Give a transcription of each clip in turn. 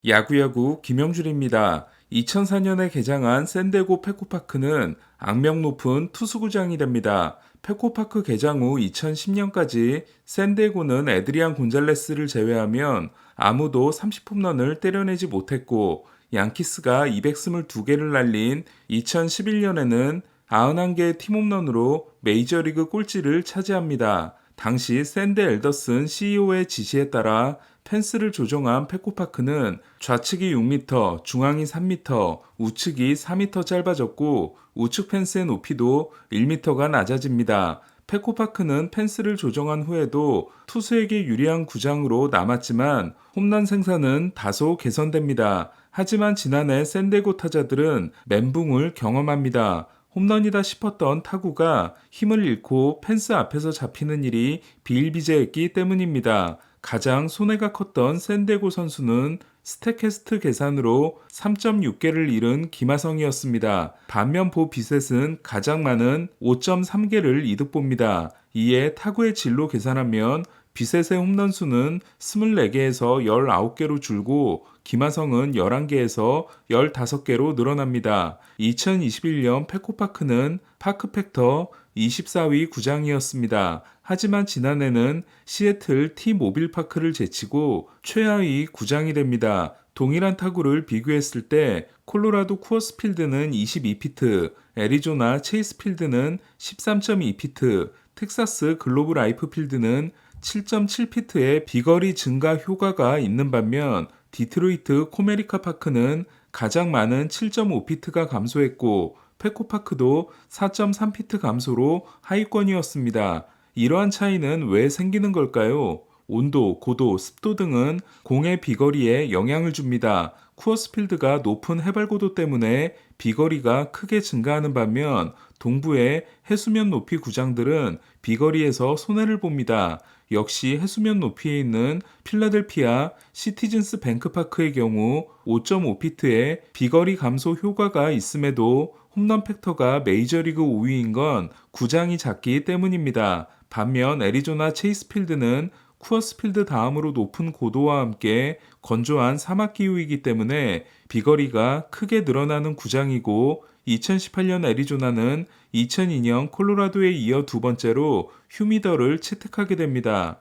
야구야구 김영준입니다. 2004년에 개장한 샌디에고 페코파크는 악명 높은 투수구장이 됩니다. 페코파크 개장 후 2010년까지 샌디에고는 에드리안 곤잘레스를 제외하면 아무도 30홈런을 때려내지 못했고, 양키스가 222개를 날린 2011년에는 91개의 팀홈런으로 메이저리그 꼴찌를 차지합니다. 당시 샌디 엘더슨 CEO의 지시에 따라 펜스를 조정한 페코파크는 좌측이 6m, 중앙이 3m, 우측이 4m 짧아졌고 우측 펜스의 높이도 1m가 낮아집니다. 페코파크는 펜스를 조정한 후에도 투수에게 유리한 구장으로 남았지만 홈런 생산은 다소 개선됩니다. 하지만 지난해 샌디에고 타자들은 멘붕을 경험합니다. 홈런이다 싶었던 타구가 힘을 잃고 펜스 앞에서 잡히는 일이 비일비재했기 때문입니다. 가장 손해가 컸던 샌디에고 선수는 스태캐스트 계산으로 3.6개를 잃은 김하성이었습니다. 반면 보 비셋은 가장 많은 5.3개를 이득 봅니다. 이에 타구의 진로 계산하면 비셋의 홈런 수는 24개에서 19개로 줄고 김하성은 11개에서 15개로 늘어납니다. 2021년 페코파크는 파크팩터 24위 구장이었습니다. 하지만 지난해는 시애틀 T모빌 파크를 제치고 최하위 구장이 됩니다. 동일한 타구를 비교했을 때 콜로라도 쿠어스 필드는 22피트, 애리조나 체이스 필드는 13.2피트, 텍사스 글로브 라이프 필드는 7.7피트의 비거리 증가 효과가 있는 반면 디트로이트 코메리카 파크는 가장 많은 7.5피트가 감소했고 페코파크도 4.3피트 감소로 하위권이었습니다. 이러한 차이는 왜 생기는 걸까요? 온도, 고도, 습도 등은 공의 비거리에 영향을 줍니다. 쿠어스필드가 높은 해발고도 때문에 비거리가 크게 증가하는 반면 동부의 해수면 높이 구장들은 비거리에서 손해를 봅니다. 역시 해수면 높이에 있는 필라델피아 시티즌스 뱅크파크의 경우 5.5피트의 비거리 감소 효과가 있음에도 홈런 팩터가 메이저리그 5위인 건 구장이 작기 때문입니다. 반면 애리조나 체이스 필드는 쿠어스 필드 다음으로 높은 고도와 함께 건조한 사막 기후이기 때문에 비거리가 크게 늘어나는 구장이고 2018년 애리조나는 2002년 콜로라도에 이어 두 번째로 휴미더를 채택하게 됩니다.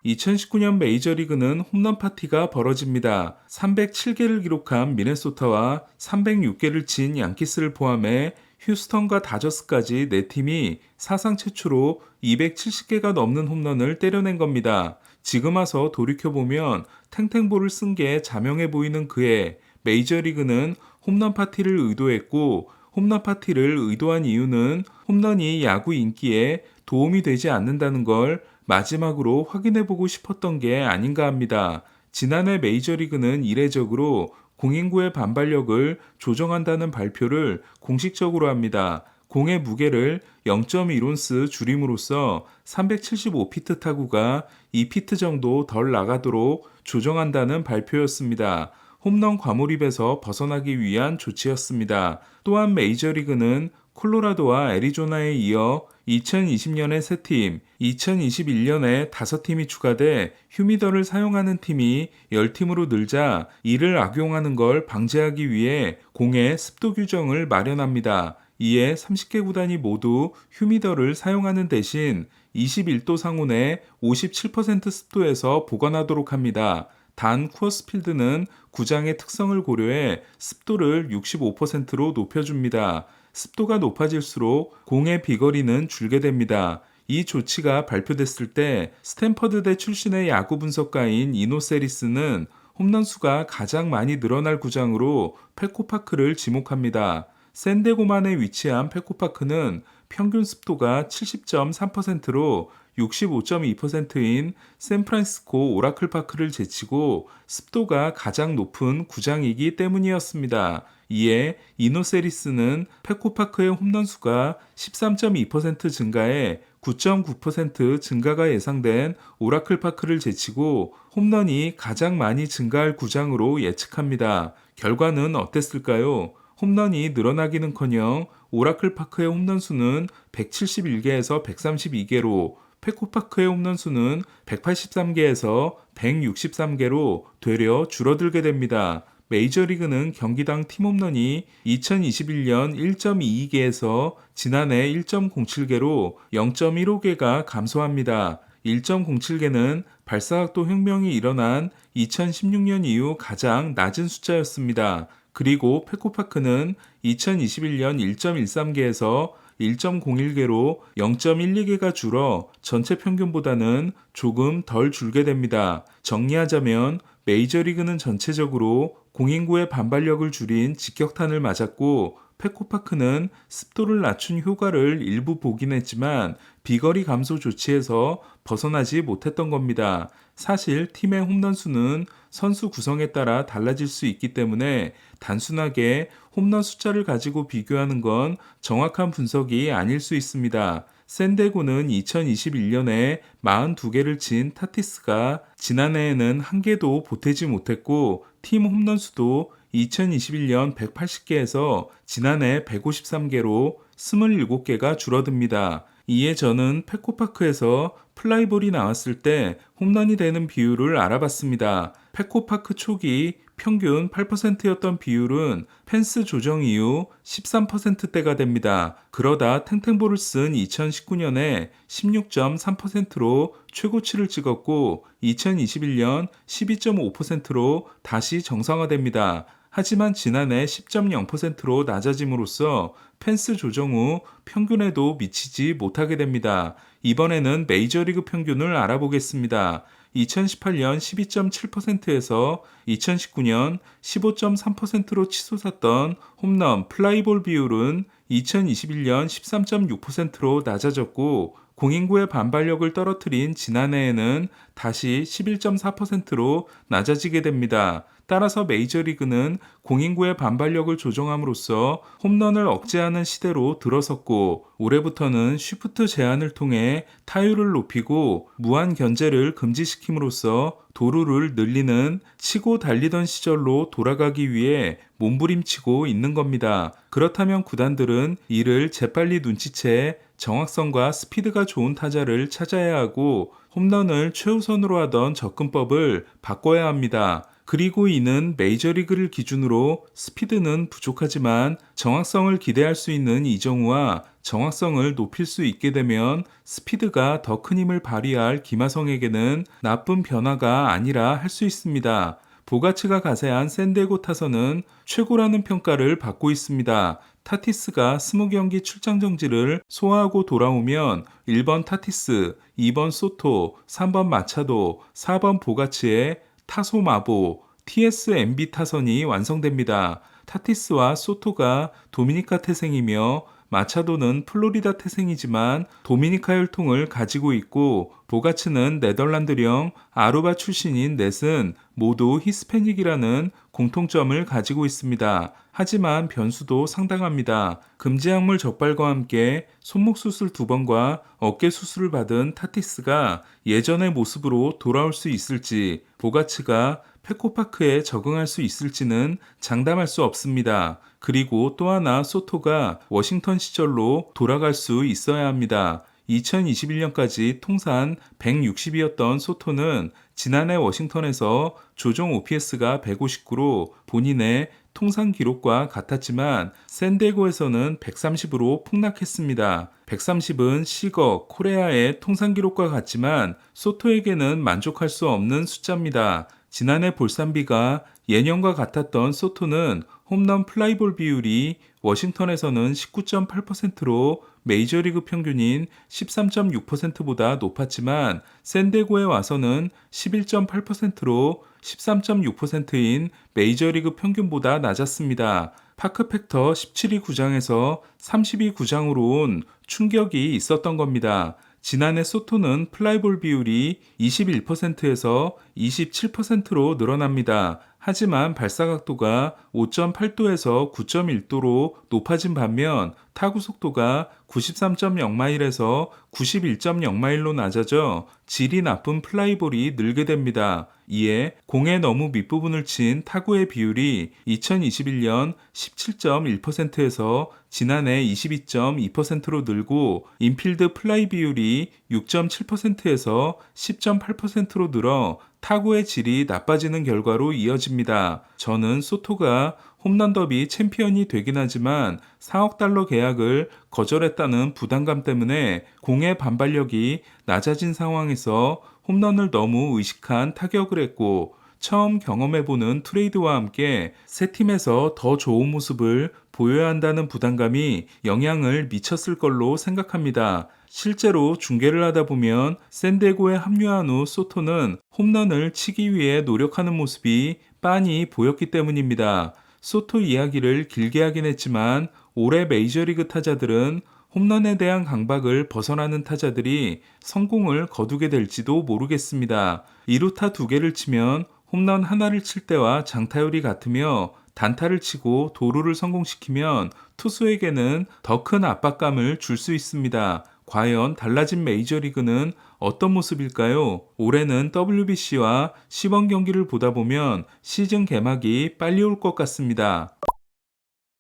2019년 메이저리그는 홈런 파티가 벌어집니다. 307개를 기록한 미네소타와 306개를 친 양키스를 포함해 휴스턴과 다저스까지 네 팀이 사상 최초로 270개가 넘는 홈런을 때려낸 겁니다. 지금 와서 돌이켜보면 탱탱볼을 쓴 게 자명해 보이는 그해 메이저리그는 홈런 파티를 의도했고 홈런 파티를 의도한 이유는 홈런이 야구 인기에 도움이 되지 않는다는 걸 마지막으로 확인해보고 싶었던 게 아닌가 합니다. 지난해 메이저리그는 이례적으로 공인구의 반발력을 조정한다는 발표를 공식적으로 합니다. 공의 무게를 0.1온스 줄임으로써 375피트 타구가 2피트 정도 덜 나가도록 조정한다는 발표였습니다. 홈런 과몰입에서 벗어나기 위한 조치였습니다. 또한 메이저리그는 콜로라도와 애리조나에 이어 2020년에 3팀, 2021년에 5팀이 추가돼 휴미더를 사용하는 팀이 10팀으로 늘자 이를 악용하는 걸 방지하기 위해 공의 습도 규정을 마련합니다. 이에 30개 구단이 모두 휴미더를 사용하는 대신 21도 상온의 57% 습도에서 보관하도록 합니다. 단 쿠어스필드는 구장의 특성을 고려해 습도를 65%로 높여줍니다. 습도가 높아질수록 공의 비거리는 줄게 됩니다. 이 조치가 발표됐을 때 스탠퍼드대 출신의 야구 분석가인 이노세리스는 홈런 수가 가장 많이 늘어날 구장으로 페코파크를 지목합니다. 샌디에고만에 위치한 페코파크는 평균 습도가 70.3%로 65.2%인 샌프란시스코 오라클 파크를 제치고 습도가 가장 높은 구장이기 때문이었습니다. 이에 이노세리스는 페코파크의 홈런 수가 13.2% 증가해 9.9% 증가가 예상된 오라클 파크를 제치고 홈런이 가장 많이 증가할 구장으로 예측합니다. 결과는 어땠을까요? 홈런이 늘어나기는커녕 오라클 파크의 홈런 수는 171개에서 132개로 페코파크의 홈런 수는 183개에서 163개로 되려 줄어들게 됩니다. 메이저리그는 경기당 팀 홈런이 2021년 1.22개에서 지난해 1.07개로 0.15개가 감소합니다. 1.07개는 발사각도 혁명이 일어난 2016년 이후 가장 낮은 숫자였습니다. 그리고 페코파크는 2021년 1.13개에서 1.01개로 0.12개가 줄어 전체 평균보다는 조금 덜 줄게 됩니다. 정리하자면 메이저리그는 전체적으로 공인구의 반발력을 줄인 직격탄을 맞았고 페코파크는 습도를 낮춘 효과를 일부 보긴 했지만 비거리 감소 조치에서 벗어나지 못했던 겁니다. 사실 팀의 홈런 수는 선수 구성에 따라 달라질 수 있기 때문에 단순하게 홈런 숫자를 가지고 비교하는 건 정확한 분석이 아닐 수 있습니다. 샌디에고는 2021년에 42개를 친 타티스가 지난해에는 한 개도 보태지 못했고 팀 홈런 수도 2021년 180개에서 지난해 153개로 27개가 줄어듭니다. 이에 저는 페코파크에서 플라이볼이 나왔을 때 홈런이 되는 비율을 알아봤습니다. 페코파크 초기 평균 8%였던 비율은 펜스 조정 이후 13%대가 됩니다. 그러다 탱탱볼을 쓴 2019년에 16.3%로 최고치를 찍었고 2021년 12.5%로 다시 정상화됩니다. 하지만 지난해 10.0%로 낮아짐으로써 펜스 조정 후 평균에도 미치지 못하게 됩니다. 이번에는 메이저리그 평균을 알아보겠습니다. 2018년 12.7%에서 2019년 15.3%로 치솟았던 홈런 플라이볼 비율은 2021년 13.6%로 낮아졌고 공인구의 반발력을 떨어뜨린 지난해에는 다시 11.4%로 낮아지게 됩니다. 따라서 메이저리그는 공인구의 반발력을 조정함으로써 홈런을 억제하는 시대로 들어섰고 올해부터는 쉬프트 제한을 통해 타율을 높이고 무한 견제를 금지시킴으로써 도루를 늘리는 치고 달리던 시절로 돌아가기 위해 몸부림치고 있는 겁니다. 그렇다면 구단들은 이를 재빨리 눈치채 정확성과 스피드가 좋은 타자를 찾아야 하고 홈런을 최우선으로 하던 접근법을 바꿔야 합니다. 그리고 이는 메이저리그를 기준으로 스피드는 부족하지만 정확성을 기대할 수 있는 이정우와 정확성을 높일 수 있게 되면 스피드가 더 큰 힘을 발휘할 김하성에게는 나쁜 변화가 아니라 할 수 있습니다. 보가츠가 가세한 샌디에고 타선은 최고라는 평가를 받고 있습니다. 타티스가 20경기 출장 정지를 소화하고 돌아오면 1번 타티스, 2번 소토, 3번 마차도, 4번 보가츠의 타소 마보, TSMB 타선이 완성됩니다. 타티스와 소토가 도미니카 태생이며 마차도는 플로리다 태생이지만 도미니카 혈통을 가지고 있고 보가츠는 네덜란드령 아루바 출신인 넷은 모두 히스패닉이라는 공통점을 가지고 있습니다. 하지만 변수도 상당합니다. 금지약물 적발과 함께 손목 수술 2번과 어깨 수술을 받은 타티스가 예전의 모습으로 돌아올 수 있을지 보가츠가 페코파크에 적응할 수 있을지는 장담할 수 없습니다. 그리고 또 하나 소토가 워싱턴 시절로 돌아갈 수 있어야 합니다. 2021년까지 통산 160이었던 소토는 지난해 워싱턴에서 조정 OPS가 159로 본인의 통산 기록과 같았지만 샌디에고에서는 130으로 폭락했습니다. 130은 시거, 코레아의 통산 기록과 같지만 소토에게는 만족할 수 없는 숫자입니다. 지난해 볼산비가 예년과 같았던 소토는 홈런 플라이볼 비율이 워싱턴에서는 19.8%로 메이저리그 평균인 13.6%보다 높았지만 샌디에고에 와서는 11.8%로 13.6%인 메이저리그 평균보다 낮았습니다. 파크팩터 17위 구장에서 32 구장으로 온 충격이 있었던 겁니다. 지난해 소토는 플라이볼 비율이 21%에서 27%로 늘어납니다. 하지만 발사각도가 5.8도에서 9.1도로 높아진 반면 타구 속도가 93.0마일에서 91.0마일로 낮아져 질이 나쁜 플라이볼이 늘게 됩니다. 이에 공의 너무 밑부분을 친 타구의 비율이 2021년 17.1%에서 지난해 22.2%로 늘고 인필드 플라이 비율이 6.7%에서 10.8%로 늘어 타구의 질이 나빠지는 결과로 이어집니다. 저는 소토가 홈런 더비 챔피언이 되긴 하지만 4억 달러 계약을 거절했다는 부담감 때문에 공의 반발력이 낮아진 상황에서 홈런을 너무 의식한 타격을 했고 처음 경험해보는 트레이드와 함께 새 팀에서 더 좋은 모습을 보여야 한다는 부담감이 영향을 미쳤을 걸로 생각합니다. 실제로 중계를 하다 보면 샌디에고에 합류한 후 소토는 홈런을 치기 위해 노력하는 모습이 빤히 보였기 때문입니다. 소토 이야기를 길게 하긴 했지만 올해 메이저리그 타자들은 홈런에 대한 강박을 벗어나는 타자들이 성공을 거두게 될지도 모르겠습니다. 2루타 2개를 치면 홈런 하나를 칠 때와 장타율이 같으며 단타를 치고 도루를 성공시키면 투수에게는 더 큰 압박감을 줄 수 있습니다. 과연 달라진 메이저리그는 어떤 모습일까요? 올해는 WBC와 시범 경기를 보다 보면 시즌 개막이 빨리 올 것 같습니다.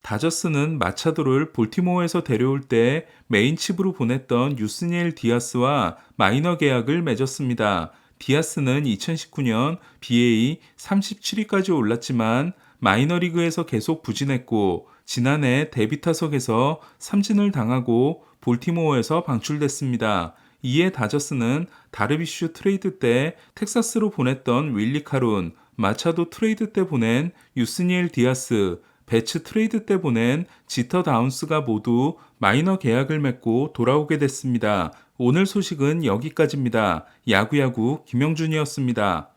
다저스는 마차도를 볼티모어에서 데려올 때 메인 칩으로 보냈던 유스니엘 디아스와 마이너 계약을 맺었습니다. 디아스는 2019년 BA 37위까지 올랐지만 마이너리그에서 계속 부진했고 지난해 데뷔 타석에서 삼진을 당하고 볼티모어에서 방출됐습니다. 이에 다저스는 다르비슈 트레이드 때 텍사스로 보냈던 윌리 카룬, 마차도 트레이드 때 보낸 유스니엘 디아스, 배츠 트레이드 때 보낸 지터 다운스가 모두 마이너 계약을 맺고 돌아오게 됐습니다. 오늘 소식은 여기까지입니다. 야구야구 김영준이었습니다.